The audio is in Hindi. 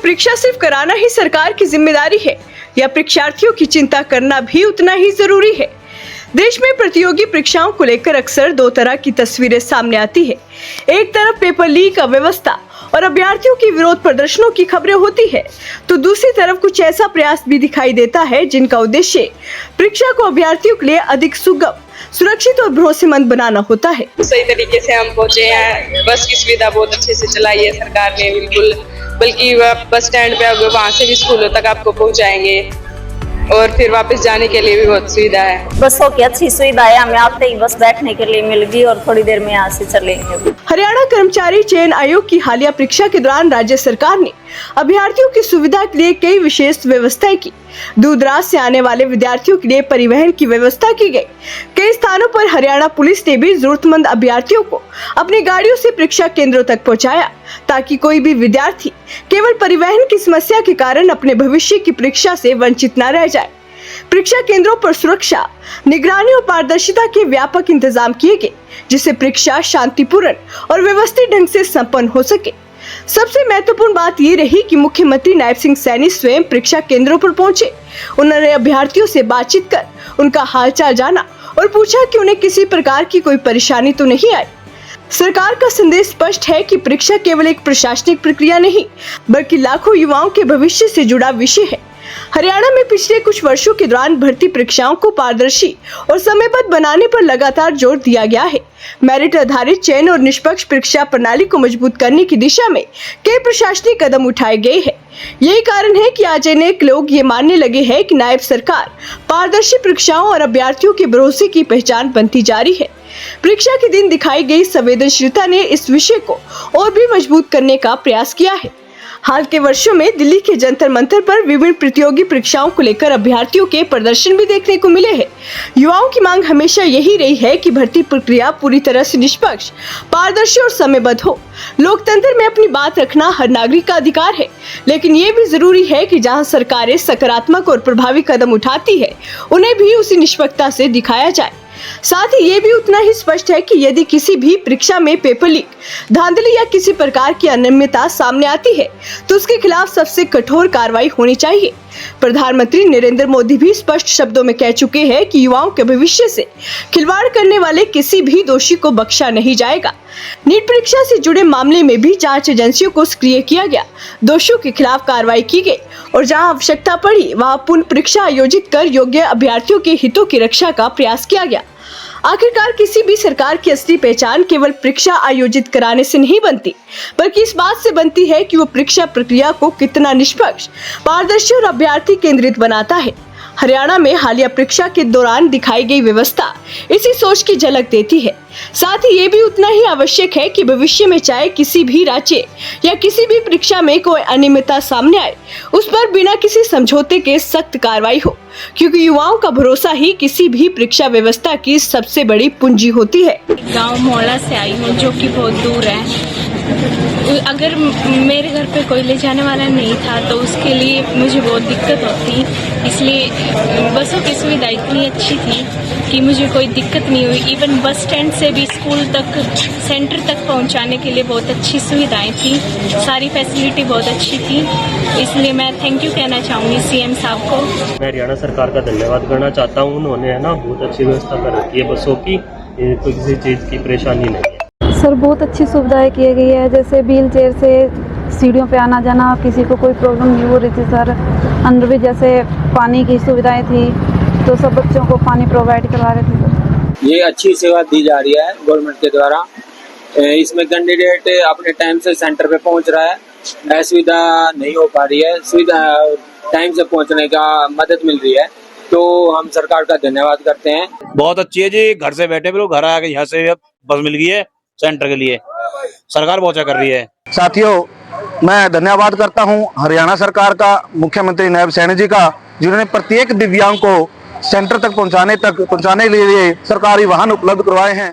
परीक्षा सिर्फ कराना ही सरकार की जिम्मेदारी है या परीक्षार्थियों की चिंता करना भी उतना ही जरूरी है? देश में प्रतियोगी परीक्षाओं को लेकर अक्सर दो तरह की तस्वीरें सामने आती है। एक तरफ पेपर लीक, अव्यवस्था और अभ्यर्थियों की विरोध प्रदर्शनों की खबरें होती है, तो दूसरी तरफ कुछ ऐसा प्रयास भी दिखाई देता है जिनका उद्देश्य परीक्षा को अभ्यर्थियों के लिए अधिक सुगम, सुरक्षित और भरोसेमंद बनाना होता है। सही तरीके से हम पहुंचे हैं। बस की सुविधा बहुत अच्छे से चलाई है सरकार ने, बिल्कुल, बल्कि बस स्टैंड पे वहाँ से भी स्कूलों तक आपको पहुंचाएंगे और फिर वापस जाने के लिए भी बहुत सुविधा है। बसों की अच्छी सुविधा है, हमें आते ही बस बैठने के लिए मिल गई और थोड़ी देर में यहाँ से चलेंगे। हरियाणा कर्मचारी चयन आयोग की हालिया परीक्षा के दौरान राज्य सरकार ने अभ्यर्थियों की सुविधा के लिए कई विशेष व्यवस्थाएं की। दूर दराज से आने वाले विद्यार्थियों के लिए परिवहन की व्यवस्था की गई। कई स्थानों पर हरियाणा पुलिस ने भी जरूरतमंद अभ्यर्थियों को अपनी गाड़ियों से परीक्षा केंद्रों तक पहुंचाया, ताकि कोई भी विद्यार्थी केवल परिवहन की समस्या के कारण अपने भविष्य की परीक्षा से वंचित न रह जाए। परीक्षा केंद्रों पर सुरक्षा, निगरानी और पारदर्शिता के व्यापक इंतजाम किए गए, जिससे परीक्षा शांतिपूर्ण और व्यवस्थित ढंग से संपन्न हो सके। सबसे महत्वपूर्ण बात ये रही कि मुख्यमंत्री नायब सिंह सैनी स्वयं परीक्षा केंद्रों पर पहुंचे। उन्होंने अभ्यर्थियों से बातचीत कर उनका हालचाल जाना और पूछा कि उन्हें किसी प्रकार की कोई परेशानी तो नहीं आई। सरकार का संदेश स्पष्ट है कि परीक्षा केवल एक प्रशासनिक प्रक्रिया नहीं, बल्कि लाखों युवाओं के भविष्य से जुड़ा विषय है। हरियाणा में पिछले कुछ वर्षों के दौरान भर्ती परीक्षाओं को पारदर्शी और समयबद्ध बनाने पर लगातार जोर दिया गया है। मेरिट आधारित चयन और निष्पक्ष परीक्षा प्रणाली को मजबूत करने की दिशा में कई प्रशासनिक कदम उठाए गए हैं। यही कारण है कि आज अनेक लोग ये मानने लगे हैं कि नायब सरकार पारदर्शी परीक्षाओं और अभ्यर्थियों के भरोसे की पहचान बनती जा रही है। परीक्षा के दिन दिखाई गई संवेदनशीलता ने इस विषय को और भी मजबूत करने का प्रयास किया है। हाल के वर्षों में दिल्ली के जंतर मंतर पर विभिन्न प्रतियोगी परीक्षाओं को लेकर अभ्यर्थियों के प्रदर्शन भी देखने को मिले हैं। युवाओं की मांग हमेशा यही रही है कि भर्ती प्रक्रिया पूरी तरह से निष्पक्ष, पारदर्शी और समयबद्ध हो। लोकतंत्र में अपनी बात रखना हर नागरिक का अधिकार है, लेकिन ये भी जरूरी है कि जहां सरकारें सकारात्मक और प्रभावी कदम उठाती है, उन्हें भी उसी निष्पक्षता से दिखाया जाए। साथ ही ये भी उतना ही स्पष्ट है कि यदि किसी भी परीक्षा में पेपर लीक, धांधली या किसी प्रकार की अनियमितता सामने आती है, तो उसके खिलाफ सबसे कठोर कार्रवाई होनी चाहिए। प्रधानमंत्री नरेंद्र मोदी भी स्पष्ट शब्दों में कह चुके हैं कि युवाओं के भविष्य से खिलवाड़ करने वाले किसी भी दोषी को बख्शा नहीं जाएगा। नीट परीक्षा से जुड़े मामले में भी जांच एजेंसियों को सक्रिय किया गया, दोषियों के खिलाफ कार्रवाई की गई और जहां आवश्यकता पड़ी वहां पुनः परीक्षा आयोजित कर योग्य अभ्यर्थियों के हितों की रक्षा का प्रयास किया गया। आखिरकार किसी भी सरकार की असली पहचान केवल परीक्षा आयोजित कराने से नहीं बनती, बल्कि इस बात से बनती है कि वो परीक्षा प्रक्रिया को कितना निष्पक्ष, पारदर्शी और अभ्यर्थी केंद्रित बनाता है। हरियाणा में हालिया परीक्षा के दौरान दिखाई गई व्यवस्था इसी सोच की झलक देती है। साथ ही ये भी उतना ही आवश्यक है कि भविष्य में चाहे किसी भी राज्य या किसी भी परीक्षा में कोई अनियमितता सामने आए, उस पर बिना किसी समझौते के सख्त कार्रवाई हो, क्योंकि युवाओं का भरोसा ही किसी भी परीक्षा व्यवस्था की सबसे बड़ी पूंजी होती है। गांव मोहल्ला से आई हूँ, जो कि बहुत दूर है। अगर मेरे घर पे कोई ले जाने वाला नहीं था तो उसके लिए मुझे बहुत दिक्कत होती, इसलिए बसों की सुविधा इतनी अच्छी थी कि मुझे कोई दिक्कत नहीं हुई। इवन बस स्टैंड से भी स्कूल तक, सेंटर तक पहुंचाने के लिए बहुत अच्छी सुविधाएं थी, सारी फैसिलिटी बहुत अच्छी थी, इसलिए मैं थैंक यू कहना चाहूँगी सीएम साहब को। मैं हरियाणा सरकार का धन्यवाद करना चाहता हूँ। उन्होंने है ना बहुत अच्छी व्यवस्था कर रखी है बसों की, तो किसी चीज़ की परेशानी नहीं है। सर बहुत अच्छी सुविधाएं की गई है, जैसे व्हील चेयर से सीढ़ियों पे आना जाना, किसी को कोई प्रॉब्लम नहीं हो रही थी सर। अंदर भी जैसे पानी की सुविधाएं थी, तो सब बच्चों को पानी प्रोवाइड करवा रहे थे सर। ये अच्छी सेवा दी जा रही है गवर्नमेंट के द्वारा। इसमें कैंडिडेट अपने टाइम से सेंटर पे पहुंच रहा है, असुविधा नहीं हो पा रही है, सुविधा टाइम से पहुंचने का मदद मिल रही है, तो हम सरकार का धन्यवाद करते हैं। बहुत अच्छी है जी, घर से बैठे बिल्कुल घर आके यहाँ से बस मिल गई है सेंटर के लिए, सरकार बहुत अच्छा कर रही है। साथियों, मैं धन्यवाद करता हूं हरियाणा सरकार का, मुख्यमंत्री नायब सैनी जी का, जिन्होंने प्रत्येक दिव्यांग को सेंटर तक पहुंचाने के लिए सरकारी वाहन उपलब्ध करवाए हैं।